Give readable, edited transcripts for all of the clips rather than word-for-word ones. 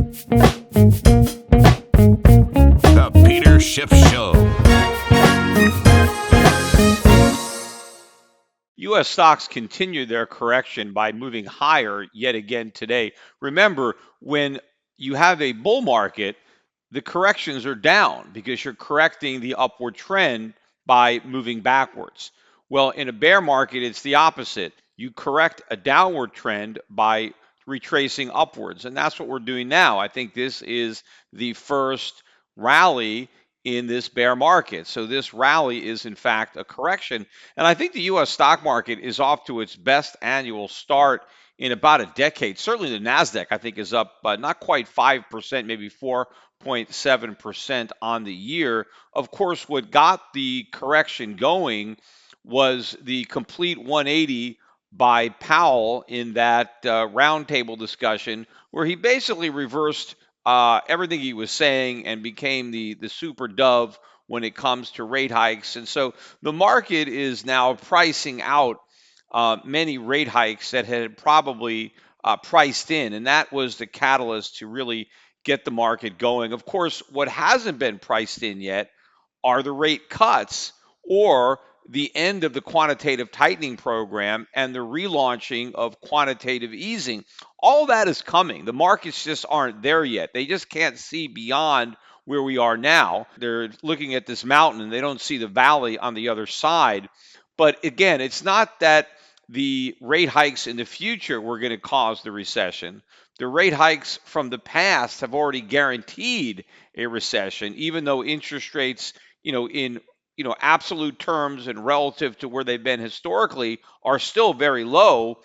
The Peter Schiff Show. U.S. stocks continue their correction by moving higher yet again today. Remember, when you have a bull market, the corrections are down because you're correcting the upward trend by moving backwards. Well, in a bear market, it's the opposite. You correct a downward trend by retracing upwards. And that's what we're doing now. I think this is the first rally in this bear market. So this rally is in fact a correction. And I think the US stock market is off to its best annual start in about a decade. Certainly the NASDAQ, I think, is up not quite 5%, maybe 4.7% on the year. Of course, what got the correction going was the complete 180 by Powell in that roundtable discussion, where he basically reversed everything he was saying and became the super dove when it comes to rate hikes. And so the market is now pricing out many rate hikes that had probably priced in, and that was the catalyst to really get the market going. Of course, what hasn't been priced in yet are the rate cuts or the end of the quantitative tightening program and the relaunching of quantitative easing. All that is coming. The markets just aren't there yet. They just can't see beyond where we are now. They're looking at this mountain and they don't see the valley on the other side. But again, it's not that the rate hikes in the future were going to cause the recession. The rate hikes from the past have already guaranteed a recession, even though interest rates, in absolute terms and relative to where they've been historically are still very low.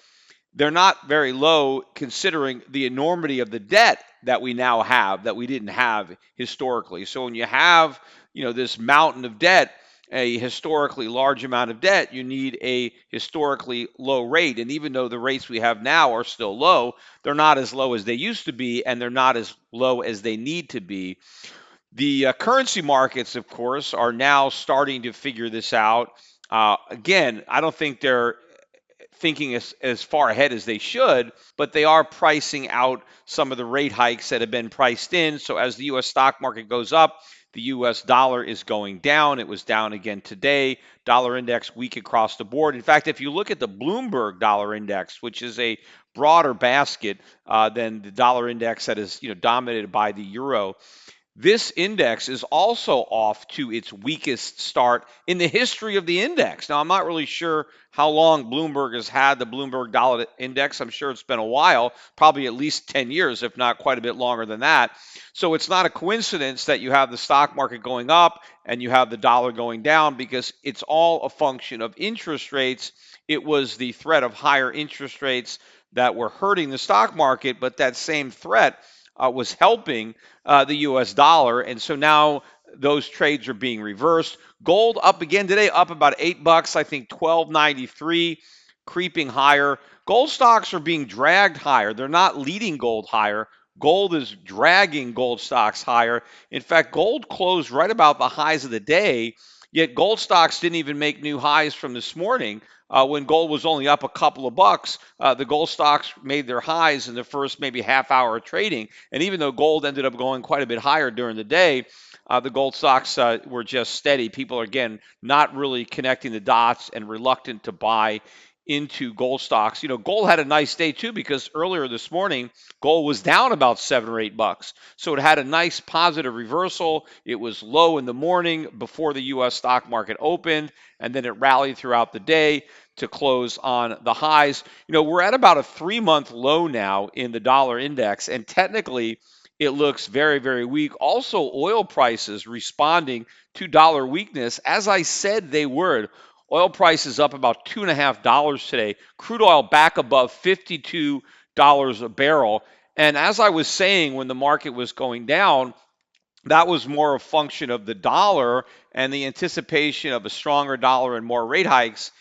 They're not very low considering the enormity of the debt that we now have that we didn't have historically. So when you have, this mountain of debt, a historically large amount of debt, you need a historically low rate. And even though the rates we have now are still low, they're not as low as they used to be, and they're not as low as they need to be. The currency markets, of course, are now starting to figure this out. Again, I don't think they're thinking as far ahead as they should, but they are pricing out some of the rate hikes that have been priced in. So as the U.S. stock market goes up, the U.S. dollar is going down. It was down again today. Dollar index weak across the board. In fact, if you look at the Bloomberg dollar index, which is a broader basket than the dollar index that is dominated by the euro, this index is also off to its weakest start in the history of the index. Now, I'm not really sure how long Bloomberg has had the Bloomberg Dollar Index. I'm sure it's been a while, probably at least 10 years, if not quite a bit longer than that. So it's not a coincidence that you have the stock market going up and you have the dollar going down, because it's all a function of interest rates. It was the threat of higher interest rates that were hurting the stock market, but that same threat was helping the U.S. dollar. And so now those trades are being reversed. Gold up again today, up about $8. I think $12.93, creeping higher. Gold stocks are being dragged higher. They're not leading gold higher. Gold is dragging gold stocks higher. In fact, gold closed right about the highs of the day, yet gold stocks didn't even make new highs from this morning. When gold was only up a couple of bucks, the gold stocks made their highs in the first maybe half hour of trading. And even though gold ended up going quite a bit higher during the day, the gold stocks were just steady. People are, again, not really connecting the dots and reluctant to buy into gold stocks. Gold had a nice day too, because earlier this morning, gold was down about $7 or $8. So it had a nice positive reversal. It was low in the morning before the U.S. stock market opened, and then it rallied throughout the day to close on the highs. We're at about a 3-month low now in the dollar index, and technically it looks very, very weak. Also, oil prices responding to dollar weakness, as I said they would. Oil prices up about $2.50 today. Crude oil back above $52 a barrel. And as I was saying, when the market was going down, that was more a function of the dollar and the anticipation of a stronger dollar and more rate hikes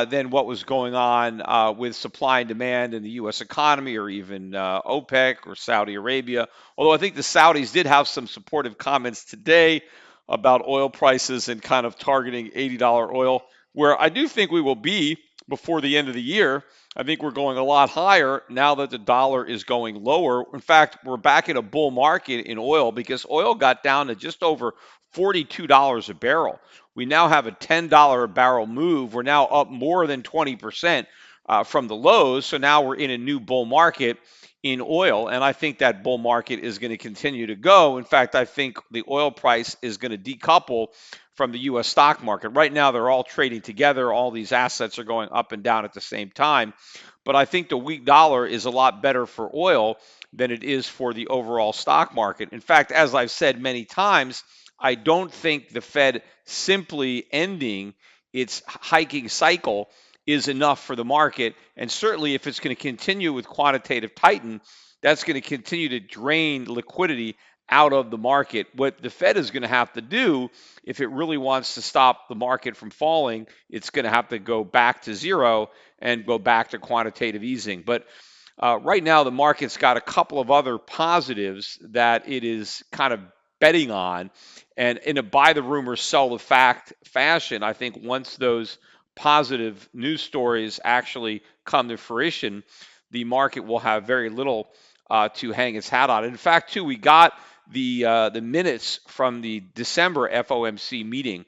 than what was going on with supply and demand in the U.S. economy, or even OPEC or Saudi Arabia. Although I think the Saudis did have some supportive comments today about oil prices and kind of targeting $80 oil, where I do think we will be before the end of the year. I think we're going a lot higher now that the dollar is going lower. In fact, we're back in a bull market in oil because oil got down to just over $42 a barrel. We now have a $10 a barrel move. We're now up more than 20% from the lows. So now we're in a new bull market in oil. And I think that bull market is going to continue to go. In fact, I think the oil price is going to decouple from the U.S. stock market. Right now, they're all trading together. All these assets are going up and down at the same time. But I think the weak dollar is a lot better for oil than it is for the overall stock market. In fact, as I've said many times, I don't think the Fed simply ending its hiking cycle is enough for the market. And certainly, if it's going to continue with quantitative tightening, that's going to continue to drain liquidity out of the market. What the Fed is going to have to do, if it really wants to stop the market from falling, it's going to have to go back to zero and go back to quantitative easing. But right now, the market's got a couple of other positives that it is kind of betting on. And in a buy the rumor, sell the fact fashion, I think once those positive news stories actually come to fruition, the market will have very little to hang its hat on. In fact, too, we got the minutes from the December FOMC meeting.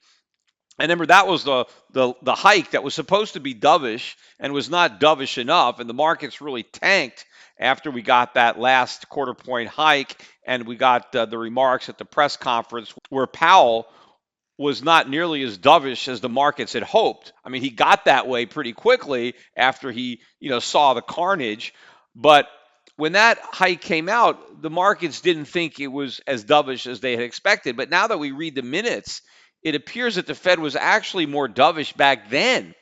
And remember, that was the hike that was supposed to be dovish and was not dovish enough, and the markets really tanked after we got that last quarter point hike, and we got the remarks at the press conference where Powell was not nearly as dovish as the markets had hoped. I mean, he got that way pretty quickly after he, saw the carnage. But when that hike came out, the markets didn't think it was as dovish as they had expected. But now that we read the minutes, it appears that the Fed was actually more dovish back then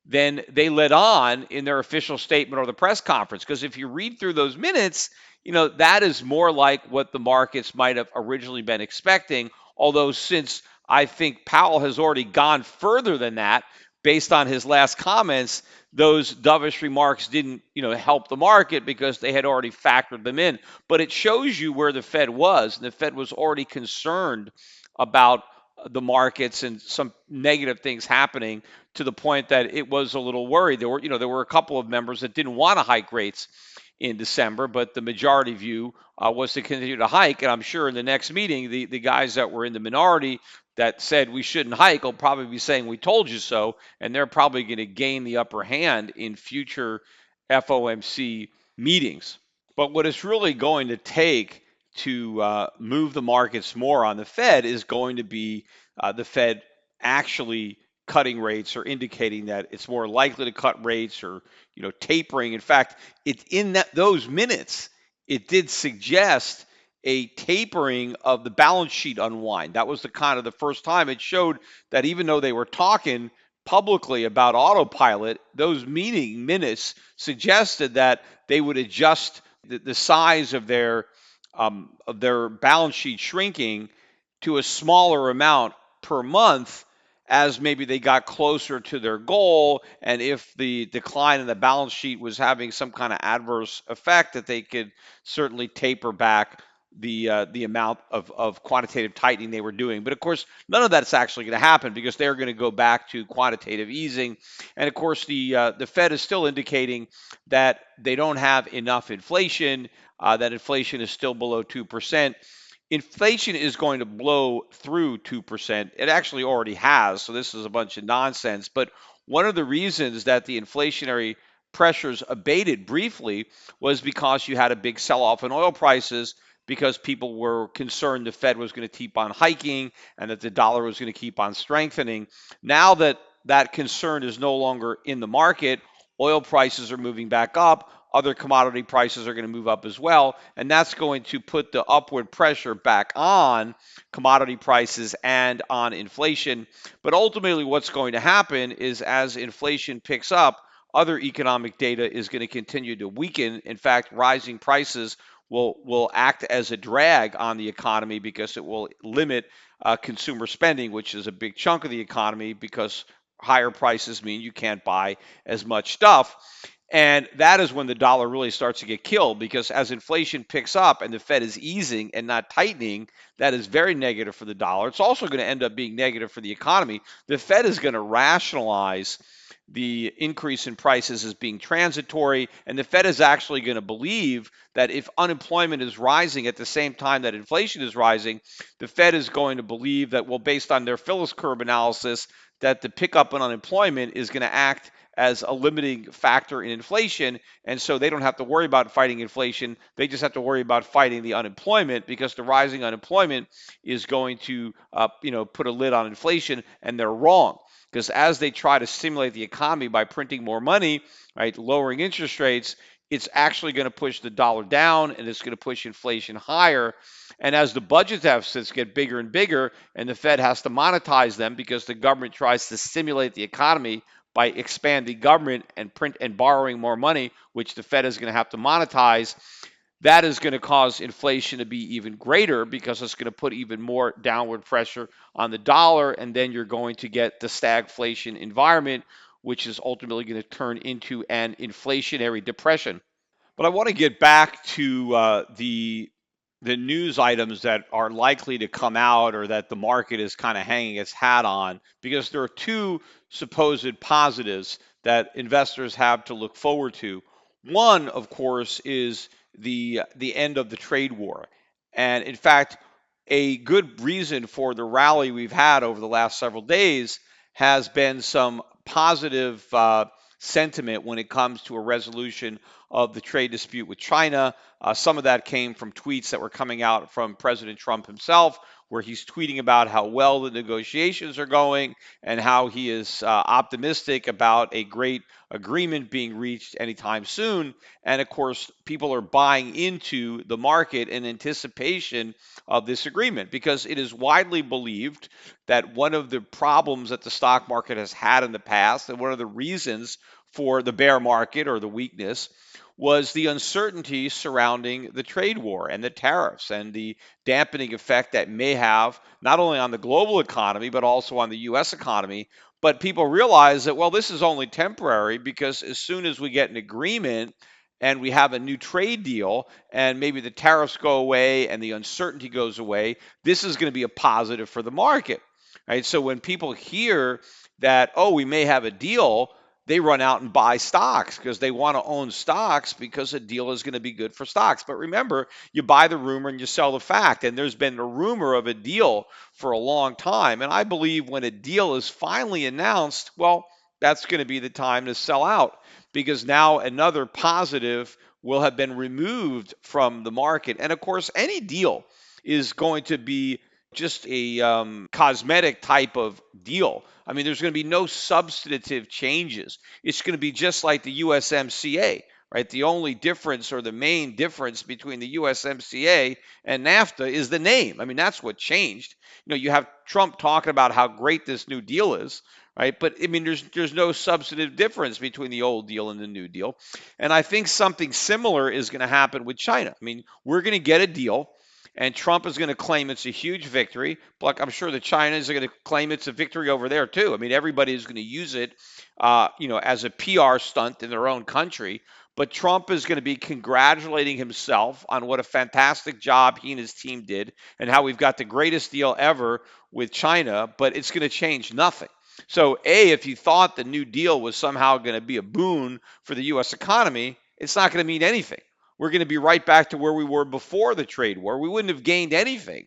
than they let on in their official statement or the press conference. Because if you read through those minutes, that is more like what the markets might have originally been expecting. Although, since I think Powell has already gone further than that based on his last comments, those dovish remarks didn't, help the market because they had already factored them in. But it shows you where the Fed was, and the Fed was already concerned about the markets and some negative things happening to the point that it was a little worried. There were a couple of members that didn't want to hike rates in December, but the majority view was to continue to hike. And I'm sure in the next meeting, the guys that were in the minority that said we shouldn't hike will probably be saying we told you so, and they're probably going to gain the upper hand in future FOMC meetings. But what it's really going to take to move the markets more on the Fed is going to be the Fed actually cutting rates or indicating that it's more likely to cut rates or tapering. In fact, it's in those minutes it did suggest a tapering of the balance sheet unwind. That was the kind of the first time it showed that even though they were talking publicly about autopilot, those meeting minutes suggested that they would adjust the size of their balance sheet shrinking to a smaller amount per month as maybe they got closer to their goal, and if the decline in the balance sheet was having some kind of adverse effect, that they could certainly taper back the amount of quantitative tightening they were doing. But of course, none of that's actually going to happen because they're going to go back to quantitative easing. And of course, the Fed is still indicating that they don't have enough inflation, that inflation is still below 2%. Inflation is going to blow through 2%. It actually already has, so this is a bunch of nonsense. But one of the reasons that the inflationary pressures abated briefly was because you had a big sell-off in oil prices because people were concerned the Fed was going to keep on hiking and that the dollar was going to keep on strengthening. Now that that concern is no longer in the market, oil prices are moving back up. Other commodity prices are going to move up as well, and that's going to put the upward pressure back on commodity prices and on inflation. But ultimately, what's going to happen is as inflation picks up, other economic data is going to continue to weaken. In fact, rising prices will act as a drag on the economy because it will limit consumer spending, which is a big chunk of the economy because higher prices mean you can't buy as much stuff. And that is when the dollar really starts to get killed because as inflation picks up and the Fed is easing and not tightening, that is very negative for the dollar. It's also going to end up being negative for the economy. The Fed is going to rationalize the increase in prices as being transitory, and the Fed is actually going to believe that if unemployment is rising at the same time that inflation is rising, the Fed is going to believe that, well, based on their Phillips curve analysis, that the pickup in unemployment is going to act as a limiting factor in inflation, and so they don't have to worry about fighting inflation. They just have to worry about fighting the unemployment, because the rising unemployment is going to, put a lid on inflation, and they're wrong. Because as they try to stimulate the economy by printing more money, right, lowering interest rates, it's actually going to push the dollar down, and it's going to push inflation higher. And as the budget deficits get bigger and bigger, and the Fed has to monetize them because the government tries to stimulate the economy by expanding government and print and borrowing more money, which the Fed is going to have to monetize, that is going to cause inflation to be even greater, because it's going to put even more downward pressure on the dollar. And then you're going to get the stagflation environment, which is ultimately going to turn into an inflationary depression. But I want to get back to the news items that are likely to come out, or that the market is kind of hanging its hat on, because there are two supposed positives that investors have to look forward to. One, of course, is the end of the trade war, and in fact, a good reason for the rally we've had over the last several days has been some positive sentiment when it comes to a resolution of the trade dispute with China. Some of that came from tweets that were coming out from President Trump himself, where he's tweeting about how well the negotiations are going, and how he is optimistic about a great agreement being reached anytime soon. And of course, people are buying into the market in anticipation of this agreement, because it is widely believed that one of the problems that the stock market has had in the past, and one of the reasons for the bear market or the weakness, was the uncertainty surrounding the trade war and the tariffs, and the dampening effect that may have not only on the global economy but also on the US economy. But people realize that, well, this is only temporary, because as soon as we get an agreement and we have a new trade deal, and maybe the tariffs go away and the uncertainty goes away, this is going to be a positive for the market. Right? So when people hear that, oh, we may have a deal, they run out and buy stocks, because they want to own stocks, because a deal is going to be good for stocks. But remember, you buy the rumor and you sell the fact. And there's been a rumor of a deal for a long time. And I believe when a deal is finally announced, well, that's going to be the time to sell out, because now another positive will have been removed from the market. And of course, any deal is going to be just a cosmetic type of deal. I mean, there's going to be no substantive changes. It's going to be just like the USMCA, right? The only difference, or the main difference between the USMCA and NAFTA, is the name. I mean, that's what changed. You have Trump talking about how great this new deal is, right? But I mean, there's no substantive difference between the old deal and the new deal. And I think something similar is going to happen with China. I mean, we're going to get a deal, and Trump is going to claim it's a huge victory. But I'm sure the Chinese are going to claim it's a victory over there too. I mean, everybody is going to use it, as a PR stunt in their own country. But Trump is going to be congratulating himself on what a fantastic job he and his team did, and how we've got the greatest deal ever with China. But it's going to change nothing. So, if you thought the new deal was somehow going to be a boon for the U.S. economy, it's not going to mean anything. We're going to be right back to where we were before the trade war. We wouldn't have gained anything.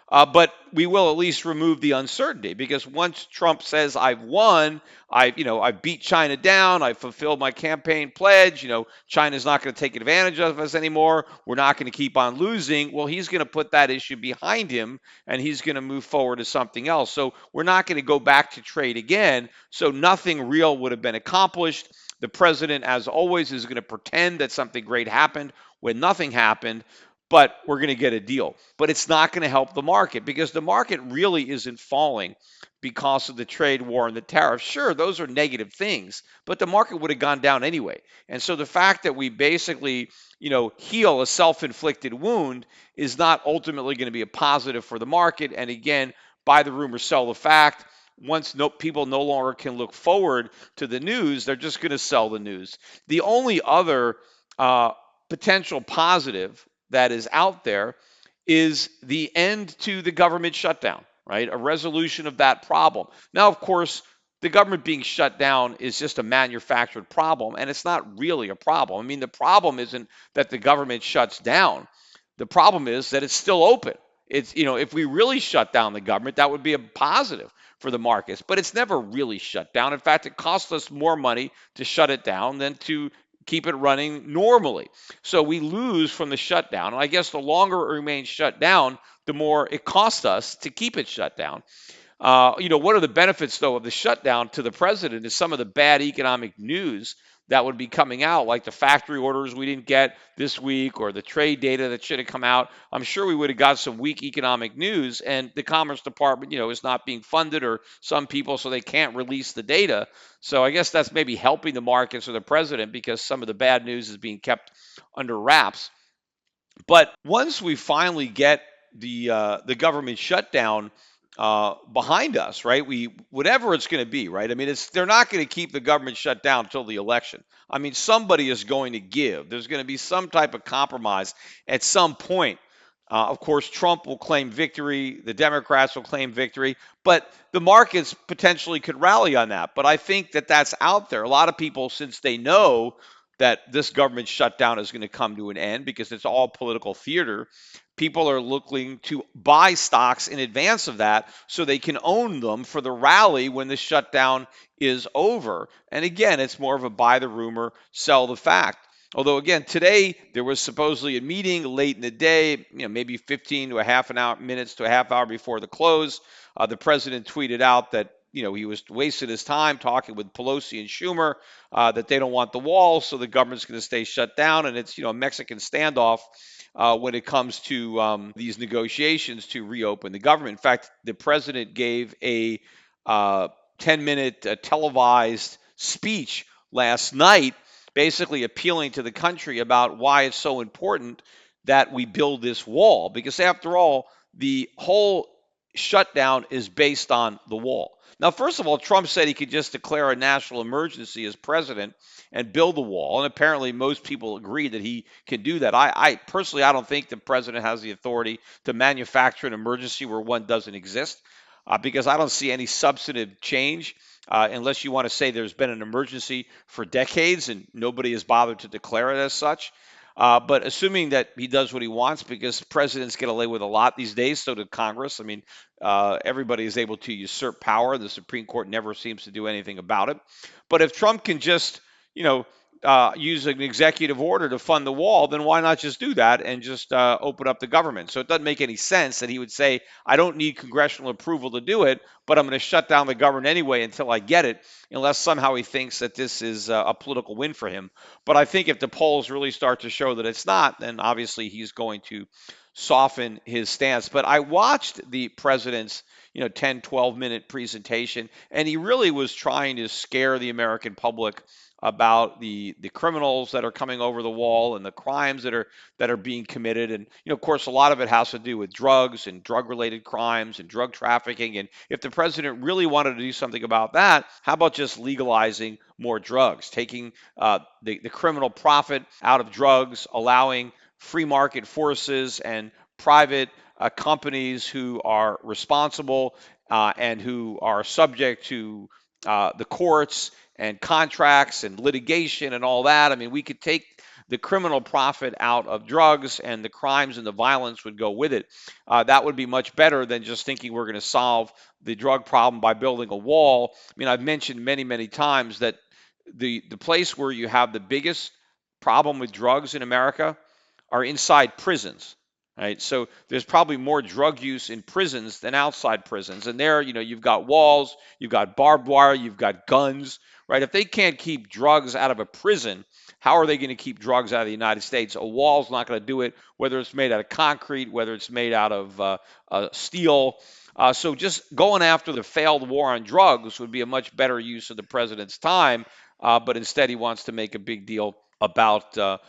But we will at least remove the uncertainty, because once Trump says, "I've won, I beat China down, I fulfilled my campaign pledge, China's not going to take advantage of us anymore, we're not going to keep on losing." Well, he's going to put that issue behind him, and he's going to move forward to something else. So we're not going to go back to trade again. So nothing real would have been accomplished. The president, as always, is going to pretend that something great happened when nothing happened, but we're going to get a deal. But it's not going to help the market, because the market really isn't falling because of the trade war and the tariffs. Sure, those are negative things, but the market would have gone down anyway. And so the fact that we basically, heal a self-inflicted wound is not ultimately going to be a positive for the market. And again, buy the rumor, sell the fact. Once people no longer can look forward to the news, they're just going to sell the news. The only other potential positive that is out there is the end to the government shutdown, right? A resolution of that problem. Now, of course, the government being shut down is just a manufactured problem, and it's not really a problem. I mean, the problem isn't that the government shuts down. The problem is that it's still open. It's, if we really shut down the government, that would be a positive for the markets, but it's never really shut down. In fact, it costs us more money to shut it down than to keep it running normally. So we lose from the shutdown. And I guess the longer it remains shut down, the more it costs us to keep it shut down. One of the benefits, though, of the shutdown to the president is some of the bad economic news that would be coming out, like the factory orders we didn't get this week or the trade data that should have come out. I'm sure we would have got some weak economic news, and the Commerce Department, is not being funded, or some people, so they can't release the data. So I guess that's maybe helping the markets or the president, because some of the bad news is being kept under wraps. But once we finally get the government shutdown behind us, right? Whatever it's going to be, right? I mean, they're not going to keep the government shut down until the election. I mean, somebody is going to give. There's going to be some type of compromise at some point. Of course, Trump will claim victory. The Democrats will claim victory, but the markets potentially could rally on that. But I think that that's out there. A lot of people, since they know that this government shutdown is going to come to an end because it's all political theater, people are looking to buy stocks in advance of that so they can own them for the rally when the shutdown is over. And again, it's more of a buy the rumor, sell the fact. Although again, today there was supposedly a meeting late in the day, maybe 15 to a half an hour, minutes to a half hour before the close. The president tweeted out that he was wasting his time talking with Pelosi and Schumer, that they don't want the wall, so the government's going to stay shut down, and it's a Mexican standoff when it comes to these negotiations to reopen the government. In fact, the president gave a 10-minute televised speech last night, basically appealing to the country about why it's so important that we build this wall. Because after all, the whole shutdown is based on the wall. Now, first of all, Trump said he could just declare a national emergency as president and build the wall. And apparently most people agree that he can do that. I personally, I don't think the president has the authority to manufacture an emergency where one doesn't exist, because I don't see any substantive change, unless you want to say there's been an emergency for decades and nobody has bothered to declare it as such. But assuming that he does what he wants, because presidents get away with a lot these days, so did Congress. I mean, everybody is able to usurp power. The Supreme Court never seems to do anything about it. But if Trump can just, use an executive order to fund the wall, then why not just do that and just open up the government? So it doesn't make any sense that he would say, I don't need congressional approval to do it, but I'm going to shut down the government anyway until I get it, unless somehow he thinks that this is a political win for him. But I think if the polls really start to show that it's not, then obviously he's going to soften his stance. But I watched the president's 10, 12-minute presentation, and he really was trying to scare the American public about the criminals that are coming over the wall and the crimes that are being committed. And of course, a lot of it has to do with drugs and drug-related crimes and drug trafficking. And if the president really wanted to do something about that, how about just legalizing more drugs, taking the criminal profit out of drugs, allowing free market forces and private companies who are responsible and who are subject to the courts and contracts and litigation and all that. I mean, we could take the criminal profit out of drugs and the crimes and the violence would go with it. That would be much better than just thinking we're going to solve the drug problem by building a wall. I mean, I've mentioned many, many times that the place where you have the biggest problem with drugs in America are inside prisons. Right. So there's probably more drug use in prisons than outside prisons. And there, you've got walls, you've got barbed wire, you've got guns, right? If they can't keep drugs out of a prison, how are they going to keep drugs out of the United States? A wall's not going to do it, whether it's made out of concrete, whether it's made out of steel. So just going after the failed war on drugs would be a much better use of the president's time. But instead, he wants to make a big deal about the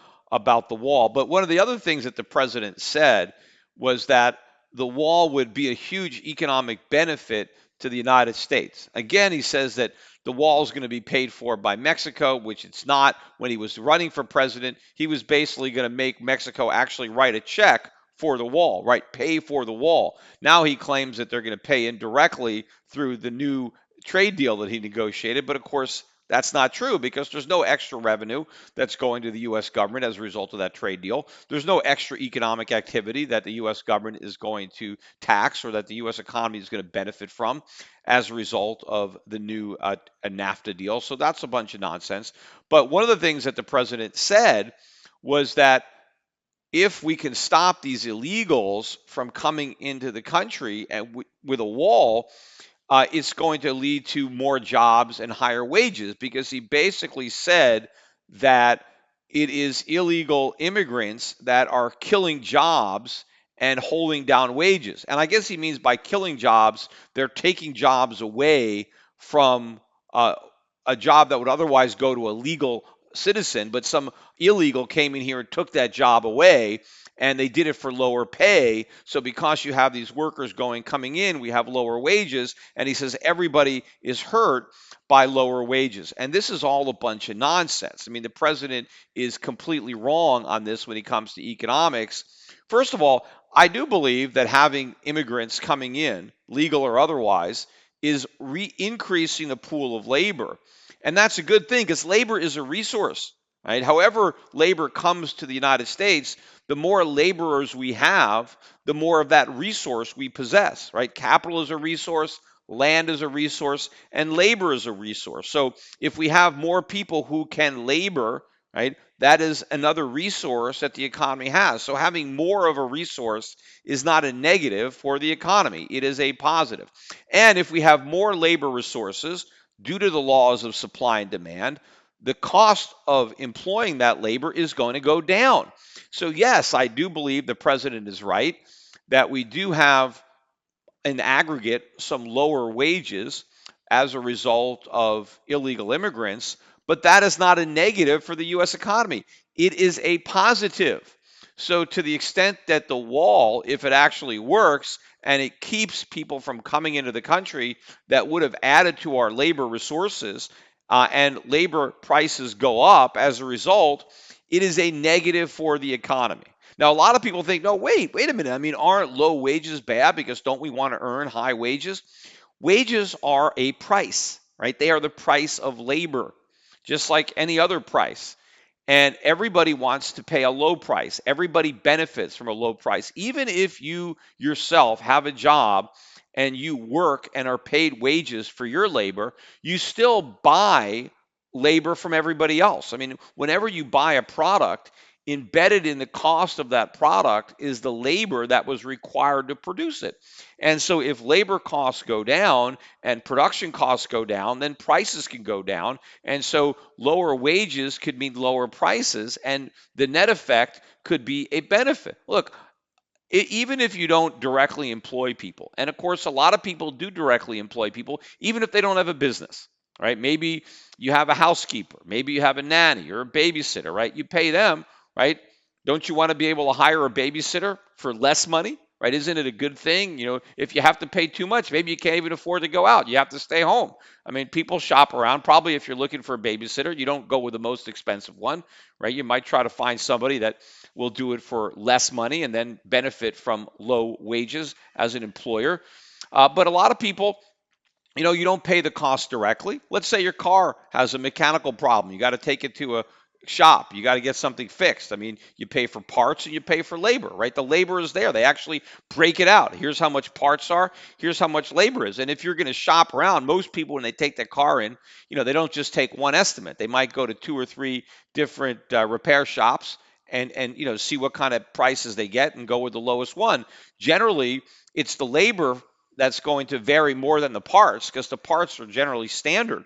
wall. But one of the other things that the president said was that the wall would be a huge economic benefit to the United States. Again, he says that the wall is going to be paid for by Mexico, which it's not. When he was running for president, he was basically going to make Mexico actually write a check for the wall, right? Pay for the wall. Now he claims that they're going to pay indirectly through the new trade deal that he negotiated. But of course, that's not true because there's no extra revenue that's going to the U.S. government as a result of that trade deal. There's no extra economic activity that the U.S. government is going to tax or that the U.S. economy is going to benefit from as a result of the new NAFTA deal. So that's a bunch of nonsense. But one of the things that the president said was that if we can stop these illegals from coming into the country and with a wall, it's going to lead to more jobs and higher wages because he basically said that it is illegal immigrants that are killing jobs and holding down wages. And I guess he means by killing jobs, they're taking jobs away from uh, a job that would otherwise go to a legal citizen, but some illegal came in here and took that job away and they did it for lower pay. So because you have these workers coming in, we have lower wages. And he says everybody is hurt by lower wages. And this is all a bunch of nonsense. I mean, the president is completely wrong on this when it comes to economics. First of all, I do believe that having immigrants coming in, legal or otherwise, is increasing the pool of labor. And that's a good thing because labor is a resource. Right? However, labor comes to the United States, the more laborers we have, the more of that resource we possess, right? Capital is a resource, land is a resource, and labor is a resource. So if we have more people who can labor, right, that is another resource that the economy has. So having more of a resource is not a negative for the economy, it is a positive. And if we have more labor resources due to the laws of supply and demand, the cost of employing that labor is going to go down. So, yes, I do believe the president is right that we do have, in aggregate, some lower wages as a result of illegal immigrants, but that is not a negative for the U.S. economy. It is a positive. So, to the extent that the wall, if it actually works and it keeps people from coming into the country that would have added to our labor resources and labor prices go up as a result, it is a negative for the economy. Now, a lot of people think, no, wait a minute. I mean, aren't low wages bad because don't we want to earn high wages? Wages are a price, right? They are the price of labor, just like any other price. And everybody wants to pay a low price. Everybody benefits from a low price. Even if you yourself have a job and you work and are paid wages for your labor, you still buy labor from everybody else. I mean, whenever you buy a product, embedded in the cost of that product is the labor that was required to produce it. And so if labor costs go down and production costs go down, then prices can go down. And so lower wages could mean lower prices, and the net effect could be a benefit. Look, even if you don't directly employ people, and of course, a lot of people do directly employ people, even if they don't have a business, right? Maybe you have a housekeeper, maybe you have a nanny or a babysitter, right? You pay them, right? Don't you want to be able to hire a babysitter for less money, right? Isn't it a good thing? You know, if you have to pay too much, maybe you can't even afford to go out. You have to stay home. I mean, people shop around. Probably if you're looking for a babysitter, you don't go with the most expensive one, right? You might try to find somebody that will do it for less money and then benefit from low wages as an employer. But a lot of people, you know, you don't pay the cost directly. Let's say your car has a mechanical problem. You got to take it to a shop. You got to get something fixed. I mean, you pay for parts and you pay for labor, right? The labor is there. They actually break it out. Here's how much parts are. Here's how much labor is. And if you're going to shop around, most people, when they take their car in, you know, they don't just take one estimate. They might go to two or three different repair shops and you know, see what kind of prices they get and go with the lowest one. Generally, it's the labor that's going to vary more than the parts because the parts are generally standard.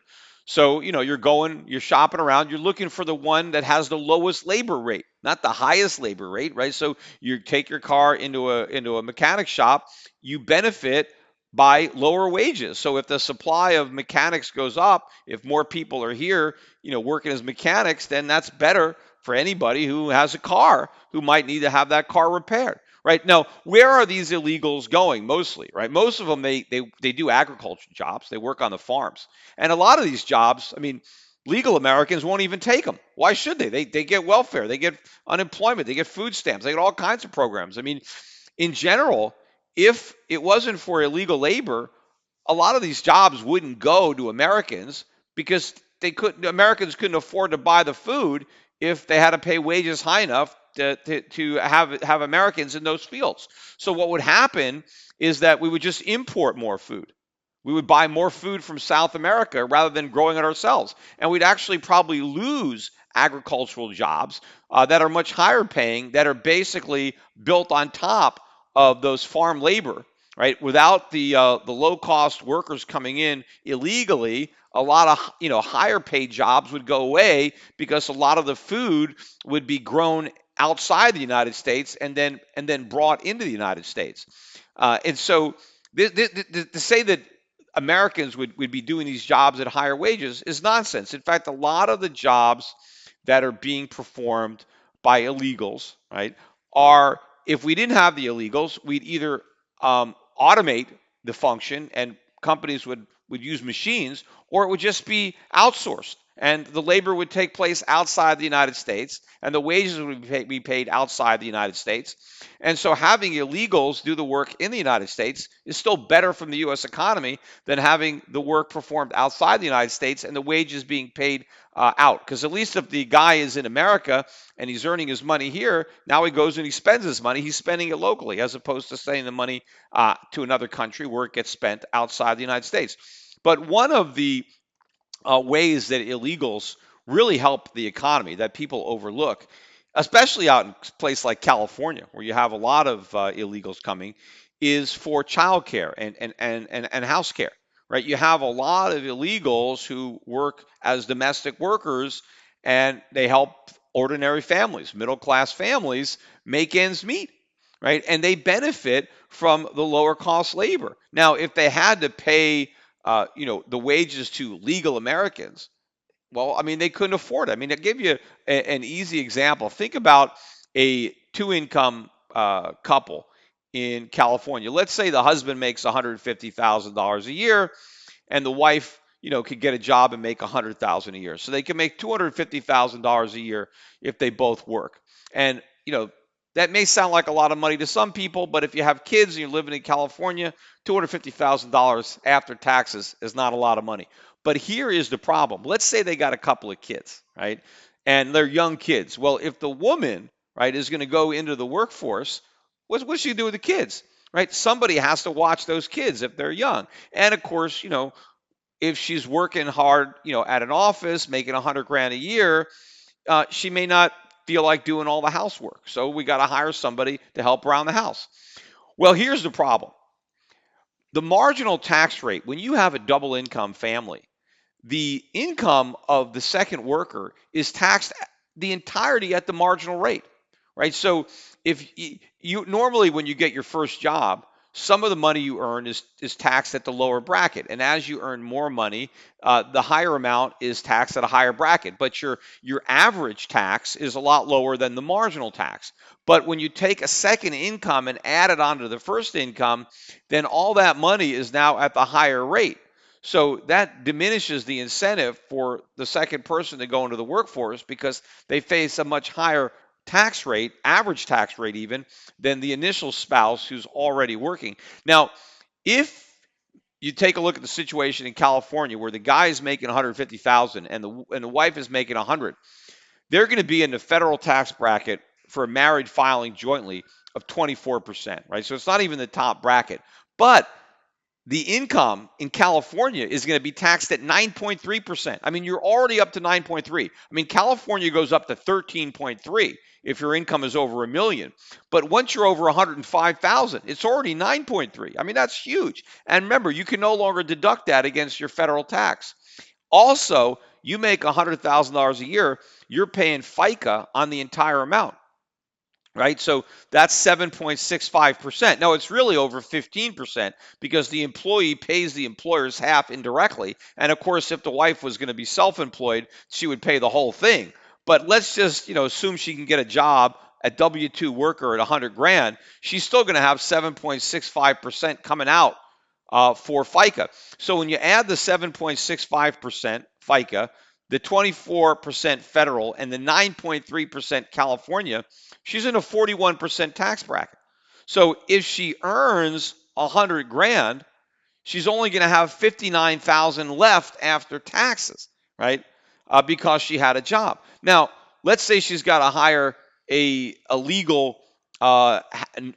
So, you know, you're shopping around, you're looking for the one that has the lowest labor rate, not the highest labor rate, right? So you take your car into a mechanic shop, you benefit by lower wages. So if the supply of mechanics goes up, if more people are here, you know, working as mechanics, then that's better for anybody who has a car who might need to have that car repaired. Right now, where are these illegals going mostly? Right, most of them they do agriculture jobs. They work on the farms, and a lot of these jobs, I mean, legal Americans won't even take them. Why should they? They get welfare, they get unemployment, they get food stamps, they get all kinds of programs. I mean, in general, if it wasn't for illegal labor, a lot of these jobs wouldn't go to Americans because Americans couldn't afford to buy the food if they had to pay wages high enough to have Americans in those fields. So what would happen is that we would just import more food. We would buy more food from South America rather than growing it ourselves. And we'd actually probably lose agricultural jobs that are much higher paying, that are basically built on top of those farm labor, right? Without the low cost workers coming in illegally, a lot of higher paid jobs would go away because a lot of the food would be grown outside the United States and then brought into the United States. And so to say that Americans would be doing these jobs at higher wages is nonsense. In fact, a lot of the jobs that are being performed by illegals, right, are, if we didn't have the illegals, we'd either automate the function and companies would use machines, or it would just be outsourced. And the labor would take place outside the United States, and the wages would be paid outside the United States. And so having illegals do the work in the United States is still better from the U.S. economy than having the work performed outside the United States and the wages being paid out. Because at least if the guy is in America and he's earning his money here, now he goes and he spends his money, he's spending it locally as opposed to sending the money to another country where it gets spent outside the United States. But one of the ways that illegals really help the economy that people overlook, especially out in a place like California, where you have a lot of illegals coming, is for childcare and house care. Right? You have a lot of illegals who work as domestic workers, and they help ordinary families, middle class families, make ends meet. Right? And they benefit from the lower cost labor. Now, if they had to pay the wages to legal Americans, well, I mean, they couldn't afford it. I mean, to give you an easy example, think about a two-income couple in California. Let's say the husband makes $150,000 a year, and the wife, could get a job and make $100,000 a year. So they can make $250,000 a year if they both work. And that may sound like a lot of money to some people, but if you have kids and you're living in California, $250,000 after taxes is not a lot of money. But here is the problem. Let's say they got a couple of kids, right? And they're young kids. Well, if the woman, right, is going to go into the workforce, what's she do with the kids, right? Somebody has to watch those kids if they're young. And of course, if she's working hard, at an office, making 100 grand a year, she may not feel like doing all the housework. So we got to hire somebody to help around the house. Well, here's the problem. The marginal tax rate, when you have a double income family, the income of the second worker is taxed the entirety at the marginal rate, right? So if you normally, when you get your first job, some of the money you earn is taxed at the lower bracket, and as you earn more money, the higher amount is taxed at a higher bracket. But your average tax is a lot lower than the marginal tax. But when you take a second income and add it onto the first income, then all that money is now at the higher rate. So that diminishes the incentive for the second person to go into the workforce because they face a much higher tax rate, average tax rate even, than the initial spouse who's already working. Now, if you take a look at the situation in California where the guy is making 150,000 and the wife is making 100, they're going to be in the federal tax bracket for a married filing jointly of 24%, right? So it's not even the top bracket. But the income in California is going to be taxed at 9.3%. I mean, you're already up to 9.3. I mean, California goes up to 13.3 if your income is over $1 million. But once you're over 105,000, it's already 9.3. I mean, that's huge. And remember, you can no longer deduct that against your federal tax. Also, you make $100,000 a year, you're paying FICA on the entire amount. Right? So that's 7.65%. Now it's really over 15% because the employee pays the employer's half indirectly. And of course, if the wife was going to be self-employed, she would pay the whole thing. But let's just, assume she can get a job at W-2 worker at 100 grand. She's still going to have 7.65% coming out for FICA. So when you add the 7.65% FICA, the 24% federal, and the 9.3% California, she's in a 41% tax bracket. So if she earns 100 grand, she's only going to have 59,000 left after taxes, right? Because she had a job. Now, let's say she's got to hire a legal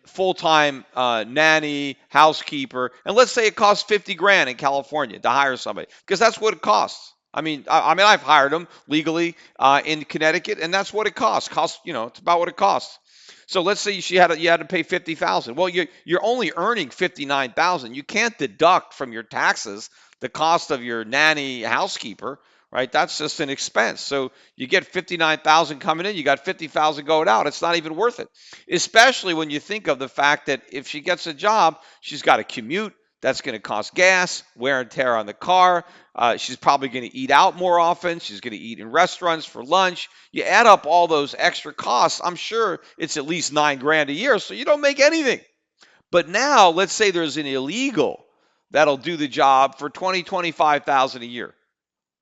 full-time nanny, housekeeper, and let's say it costs 50 grand in California to hire somebody, because that's what it costs. I mean, I've hired them legally in Connecticut, and that's what it costs. It's about what it costs. So let's say you had to pay 50,000. Well, you're only earning 59,000. You can't deduct from your taxes the cost of your nanny housekeeper, right? That's just an expense. So you get 59,000 coming in, you got 50,000 going out. It's not even worth it. Especially when you think of the fact that if she gets a job, she's got to commute. That's going to cost gas, wear and tear on the car. She's probably going to eat out more often. She's going to eat in restaurants for lunch. You add up all those extra costs, I'm sure it's at least 9 grand a year. So you don't make anything. But now let's say there's an illegal that'll do the job for 20, 25,000 a year.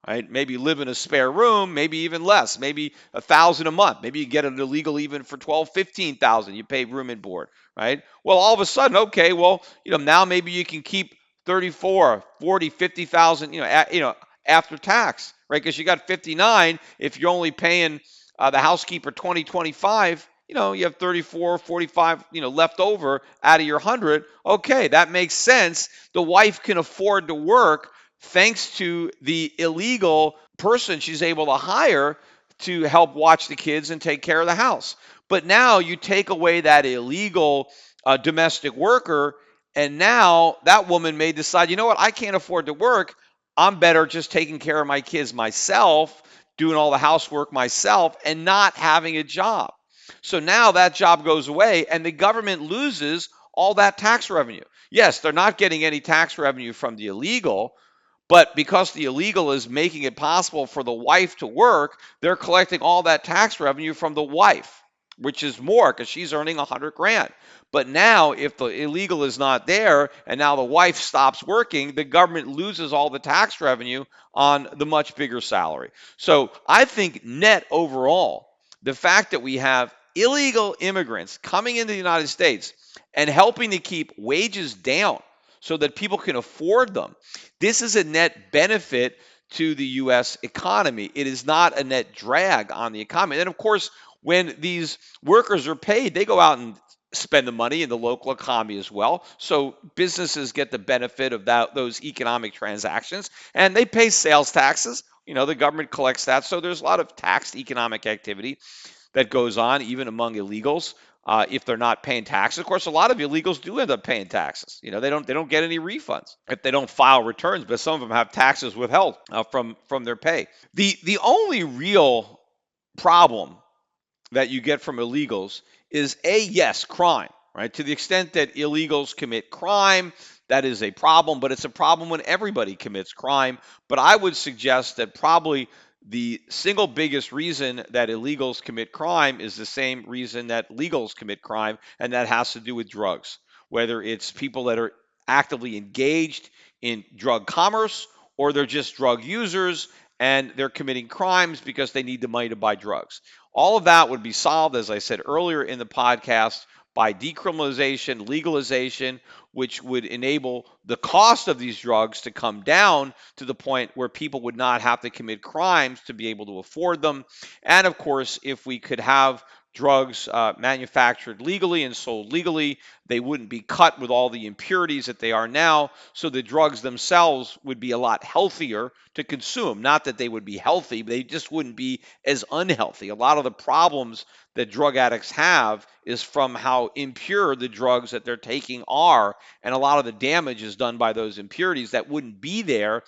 Right? Maybe live in a spare room, maybe even less, maybe 1,000 a month. Maybe you get an illegal even for 12, 15,000. You pay room and board, right? Well, all of a sudden, okay, well, now maybe you can keep 34, 40, 50,000, after tax, right? Because you got 59. If you're only paying the housekeeper 20, 25, you have 34, 45, left over out of your 100. Okay, that makes sense. The wife can afford to work thanks to the illegal person she's able to hire to help watch the kids and take care of the house. But now you take away that illegal domestic worker, and now that woman may decide, you know what, I can't afford to work. I'm better just taking care of my kids myself, doing all the housework myself, and not having a job. So now that job goes away, and the government loses all that tax revenue. Yes, they're not getting any tax revenue from the illegal, but because the illegal is making it possible for the wife to work, they're collecting all that tax revenue from the wife, which is more because she's earning 100 grand. But now, if the illegal is not there and now the wife stops working, the government loses all the tax revenue on the much bigger salary. So I think net overall, the fact that we have illegal immigrants coming into the United States and helping to keep wages down so that people can afford them, this is a net benefit to the U.S. economy. It is not a net drag on the economy. And of course, when these workers are paid, they go out and spend the money in the local economy as well. So businesses get the benefit of those economic transactions, and they pay sales taxes. The government collects that. So there's a lot of taxed economic activity that goes on, even among illegals. If they're not paying taxes, of course, a lot of illegals do end up paying taxes. They don't get any refunds if they don't file returns, but some of them have taxes withheld from their pay. The only real problem that you get from illegals is yes, crime, right? To the extent that illegals commit crime, that is a problem, but it's a problem when everybody commits crime. But I would suggest that probably the single biggest reason that illegals commit crime is the same reason that legals commit crime, and that has to do with drugs. Whether it's people that are actively engaged in drug commerce or they're just drug users and they're committing crimes because they need the money to buy drugs. All of that would be solved, as I said earlier in the podcast, by decriminalization, legalization, which would enable the cost of these drugs to come down to the point where people would not have to commit crimes to be able to afford them. And of course, if we could have drugs manufactured legally and sold legally, they wouldn't be cut with all the impurities that they are now. So the drugs themselves would be a lot healthier to consume. Not that they would be healthy, but they just wouldn't be as unhealthy. A lot of the problems that drug addicts have is from how impure the drugs that they're taking are. And a lot of the damage is done by those impurities that wouldn't be there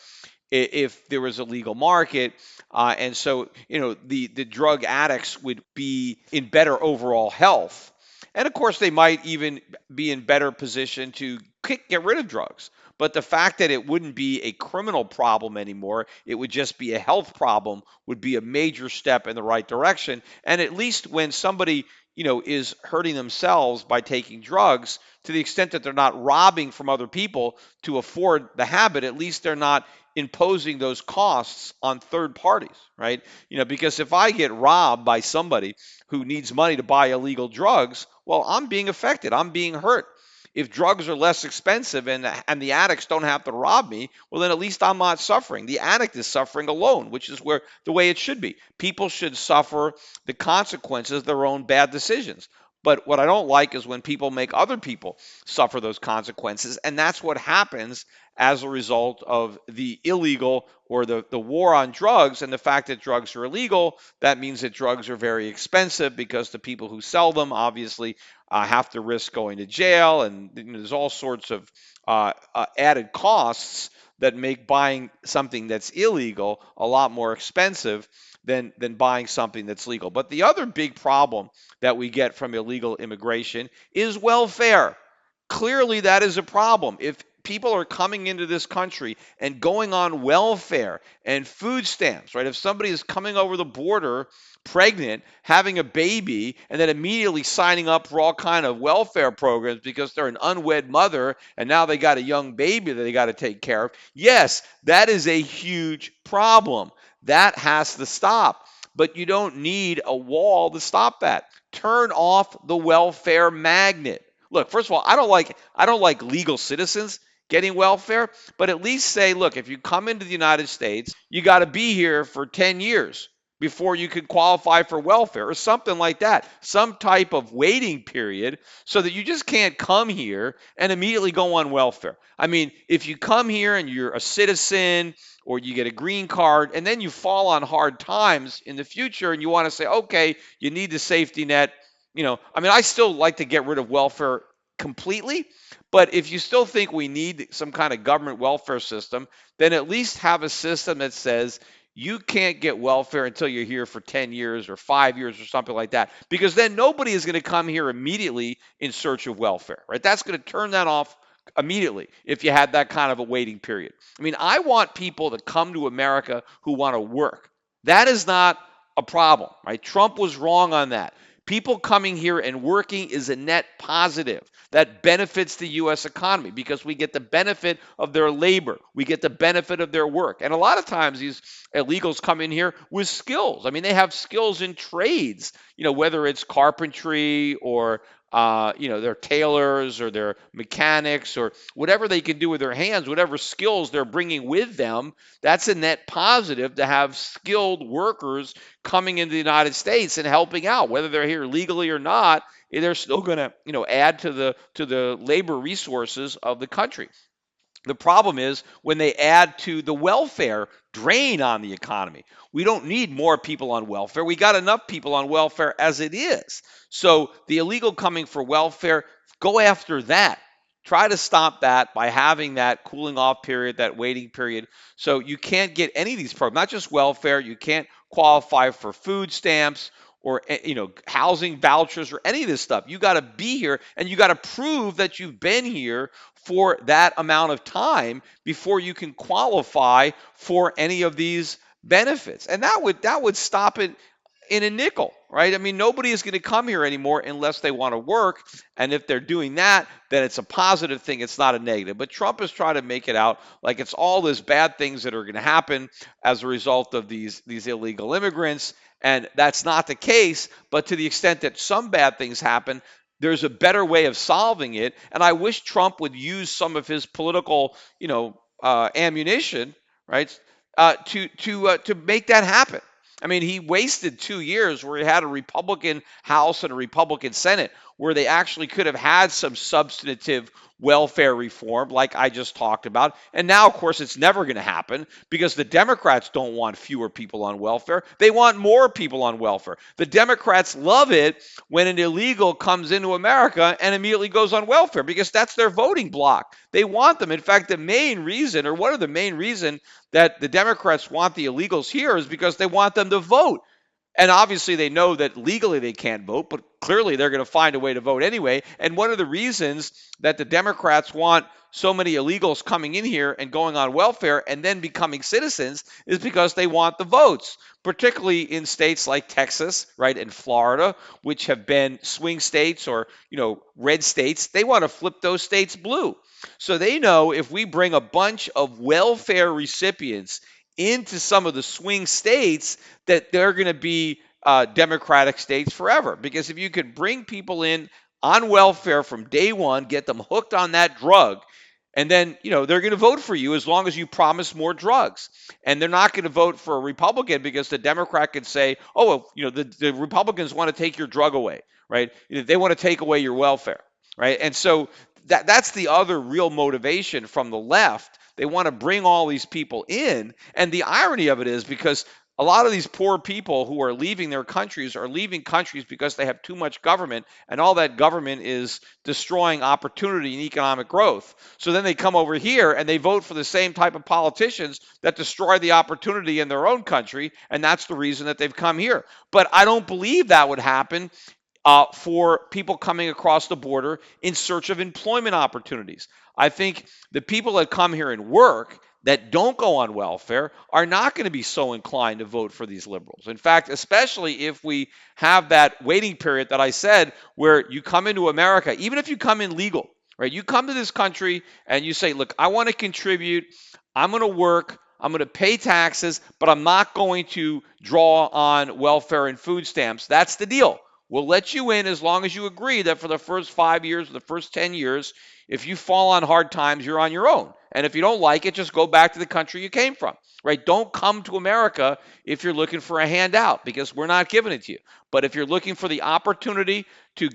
if there was a legal market. And so, the drug addicts would be in better overall health. And of course, they might even be in better position to get rid of drugs. But the fact that it wouldn't be a criminal problem anymore, it would just be a health problem, would be a major step in the right direction. And at least when somebody, is hurting themselves by taking drugs, to the extent that they're not robbing from other people to afford the habit, at least they're not imposing those costs on third parties, right? Because if I get robbed by somebody who needs money to buy illegal drugs, well, I'm being affected. I'm being hurt. If drugs are less expensive and the addicts don't have to rob me, well, then at least I'm not suffering. The addict is suffering alone, which is where the way it should be. People should suffer the consequences of their own bad decisions. But what I don't like is when people make other people suffer those consequences. And that's what happens as a result of the illegal or the war on drugs and the fact that drugs are illegal. That means that drugs are very expensive because the people who sell them obviously have to risk going to jail. And there's all sorts of added costs that make buying something that's illegal a lot more expensive than buying something that's legal. But the other big problem that we get from illegal immigration is welfare. Clearly, that is a problem. If people are coming into this country and going on welfare and food stamps, right? If somebody is coming over the border pregnant, having a baby, and then immediately signing up for all kind of welfare programs because they're an unwed mother and now they got a young baby that they got to take care of. Yes, that is a huge problem. That has to stop. But you don't need a wall to stop that. Turn off the welfare magnet. Look, first of all, I don't like legal citizens getting welfare, but at least say, look, if you come into the United States, you got to be here for 10 years before you could qualify for welfare or something like that. Some type of waiting period so that you just can't come here and immediately go on welfare. I mean, if you come here and you're a citizen or you get a green card and then you fall on hard times in the future and you want to say, okay, you need the safety net. I mean, I still like to get rid of welfare completely, but if you still think we need some kind of government welfare system, then at least have a system that says you can't get welfare until you're here for 10 years or 5 years or something like that, because then nobody is going to come here immediately in search of welfare, right? That's going to turn that off immediately if you had that kind of a waiting period. I mean, I want people to come to America who want to work. That is not a problem, right? Trump was wrong on that. People coming here and working is a net positive that benefits the U.S. economy because we get the benefit of their labor. We get the benefit of their work. And a lot of times these illegals come in here with skills. I mean, they have skills in trades, whether it's carpentry or they're tailors or they're mechanics or whatever they can do with their hands, whatever skills they're bringing with them. That's a net positive to have skilled workers coming into the United States and helping out, whether they're here legally or not. They're still going to, add to the labor resources of the country. The problem is when they add to the welfare drain on the economy. We don't need more people on welfare. We got enough people on welfare as it is. So the illegal coming for welfare, go after that. Try to stop that by having that cooling off period, that waiting period. So you can't get any of these programs, not just welfare. You can't qualify for food stamps or housing vouchers or any of this stuff. You got to be here and you got to prove that you've been here for that amount of time before you can qualify for any of these benefits. And that would stop it in a nickel, right? I mean, nobody is going to come here anymore unless they want to work. And if they're doing that, then it's a positive thing. It's not a negative. But Trump is trying to make it out like it's all these bad things that are going to happen as a result of these illegal immigrants. And that's not the case. But to the extent that some bad things happen, there's a better way of solving it. And I wish Trump would use some of his political, ammunition, right, to make that happen. I mean, he wasted 2 years where he had a Republican House and a Republican Senate where they actually could have had some substantive welfare reform like I just talked about. And now, of course, it's never going to happen because the Democrats don't want fewer people on welfare. They want more people on welfare. The Democrats love it when an illegal comes into America and immediately goes on welfare because that's their voting bloc. They want them. In fact, the main reason, or one of the main reason that the Democrats want the illegals here is because they want them to vote. And obviously they know that legally they can't vote, but clearly they're going to find a way to vote anyway. And one of the reasons that the Democrats want so many illegals coming in here and going on welfare and then becoming citizens is because they want the votes, particularly in states like Texas, right, and Florida, which have been swing states or, red states. They want to flip those states blue. So they know if we bring a bunch of welfare recipients into some of the swing states, that they're going to be Democratic states forever. Because if you could bring people in on welfare from day one, get them hooked on that drug. And then, they're going to vote for you as long as you promise more drugs. And they're not going to vote for a Republican because the Democrat could say, oh, well, the Republicans want to take your drug away, right? They want to take away your welfare, right? And so that's the other real motivation from the left. They want to bring all these people in. And the irony of it is because a lot of these poor people who are leaving their countries are leaving countries because they have too much government, and all that government is destroying opportunity and economic growth. So then they come over here and they vote for the same type of politicians that destroy the opportunity in their own country, and that's the reason that they've come here. But I don't believe that would happen for people coming across the border in search of employment opportunities. I think the people that come here and work that don't go on welfare are not going to be so inclined to vote for these liberals. In fact, especially if we have that waiting period that I said, where you come into America, even if you come in legal, right? You come to this country and you say, look, I want to contribute, I'm going to work, I'm going to pay taxes, but I'm not going to draw on welfare and food stamps. That's the deal. We'll let you in as long as you agree that for the first 5 years or the first 10 years, if you fall on hard times, you're on your own. And if you don't like it, just go back to the country you came from, right? Don't come to America if you're looking for a handout, because we're not giving it to you. But if you're looking for the opportunity to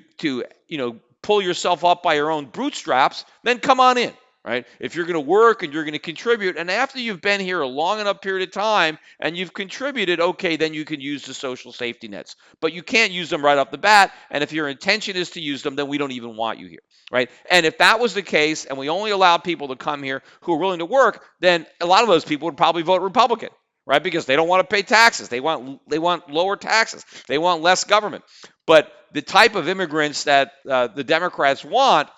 pull yourself up by your own bootstraps, then come on in. Right? If you're going to work and you're going to contribute, and after you've been here a long enough period of time and you've contributed, okay, then you can use the social safety nets. But you can't use them right off the bat. And if your intention is to use them, then we don't even want you here. Right? And if that was the case, and we only allowed people to come here who are willing to work, then a lot of those people would probably vote Republican. Right? Because they don't want to pay taxes. They want lower taxes. They want less government. But the type of immigrants that the Democrats want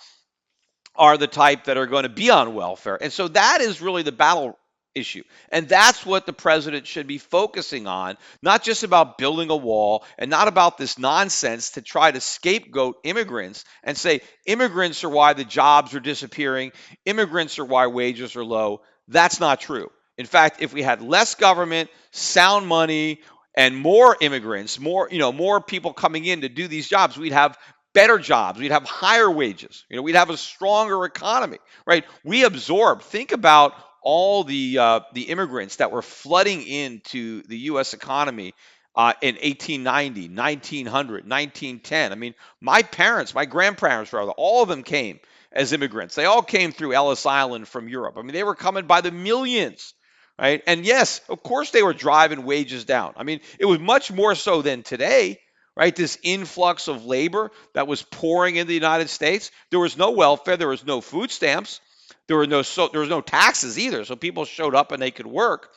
are the type that are going to be on welfare. And so that is really the battle issue. And that's what the president should be focusing on, not just about building a wall and not about this nonsense to try to scapegoat immigrants and say immigrants are why the jobs are disappearing, immigrants are why wages are low. That's not true. In fact, if we had less government, sound money, and more immigrants, more people coming in to do these jobs, we'd have better jobs, we'd have higher wages, we'd have a stronger economy, right? We absorb. Think about all the immigrants that were flooding into the U.S. economy in 1890, 1900, 1910. I mean, my grandparents, rather, all of them came as immigrants. They all came through Ellis Island from Europe. I mean, they were coming by the millions. Right. And yes, of course, they were driving wages down. I mean, it was much more so than today, right? This influx of labor that was pouring in the United States. There was no welfare. There was no food stamps. There was no taxes either. So people showed up and they could work.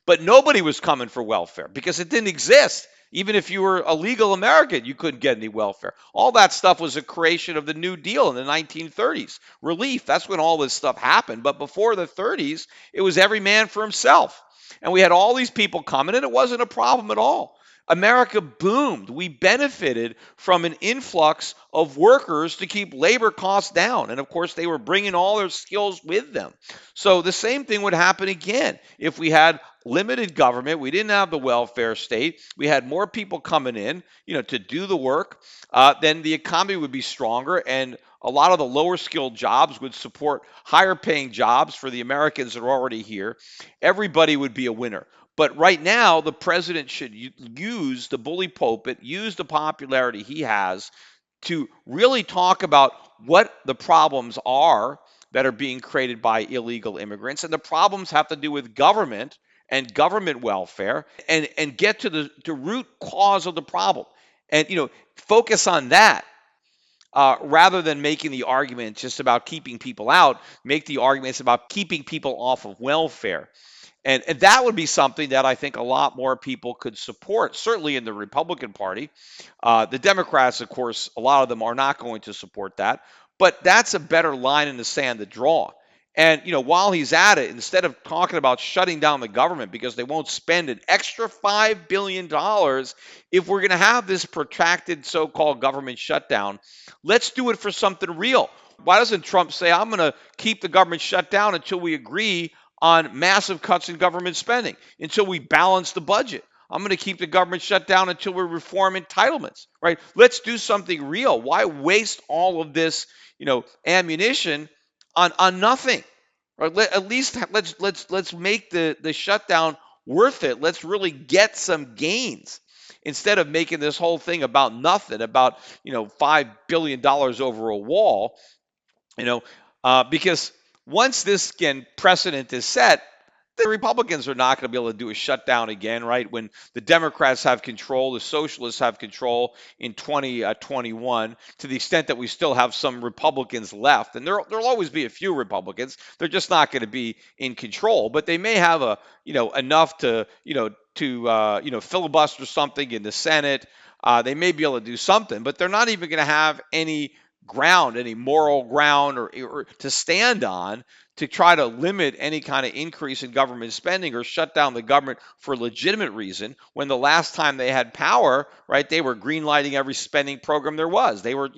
But nobody was coming for welfare because it didn't exist. Even if you were a legal American, you couldn't get any welfare. All that stuff was a creation of the New Deal in the 1930s. Relief, that's when all this stuff happened. But before the 30s, it was every man for himself. And we had all these people coming, and it wasn't a problem at all. America boomed. We benefited from an influx of workers to keep labor costs down. And of course, they were bringing all their skills with them. So the same thing would happen again if we had limited government. We didn't have the welfare state. We had more people coming in, to do the work. Then the economy would be stronger, and a lot of the lower skilled jobs would support higher paying jobs for the Americans that are already here. Everybody would be a winner. But right now, the president should use the bully pulpit, use the popularity he has to really talk about what the problems are that are being created by illegal immigrants. And the problems have to do with government and government welfare, and get to the root cause of the problem. And, focus on that. Rather than making the argument just about keeping people out, make the arguments about keeping people off of welfare. And that would be something that I think a lot more people could support, certainly in the Republican Party. The Democrats, of course, a lot of them are not going to support that. But that's a better line in the sand to draw. And, while he's at it, instead of talking about shutting down the government because they won't spend an extra $5 billion if we're going to have this protracted so-called government shutdown, let's do it for something real. Why doesn't Trump say, I'm going to keep the government shut down until we agree on massive cuts in government spending, until we balance the budget? I'm going to keep the government shut down until we reform entitlements, right? Let's do something real. Why waste all of this, ammunition on nothing? Right? At least let's make the shutdown worth it. Let's really get some gains instead of making this whole thing about nothing, about $5 billion over a wall. you know, because once this precedent is set, the Republicans are not going to be able to do a shutdown again, right? When the Democrats have control, the socialists have control in 2021, to the extent that we still have some Republicans left, and there'll always be a few Republicans. They're just not going to be in control, but they may have enough to filibuster something in the Senate. They may be able to do something, but they're not even going to have any moral ground or to stand on to try to limit any kind of increase in government spending or shut down the government for a legitimate reason. When the last time they had power, right, they were greenlighting every spending program there was. They were,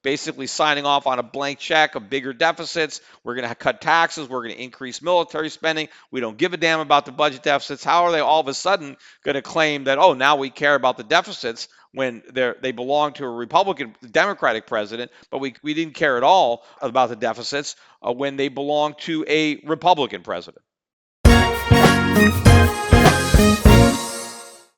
basically signing off on a blank check of bigger deficits. We're going to cut taxes. We're going to increase military spending. We don't give a damn about the budget deficits. How are they all of a sudden going to claim that, oh, now we care about the deficits, when they belong to a Republican, Democratic president, but we didn't care at all about the deficits when they belong to a Republican president?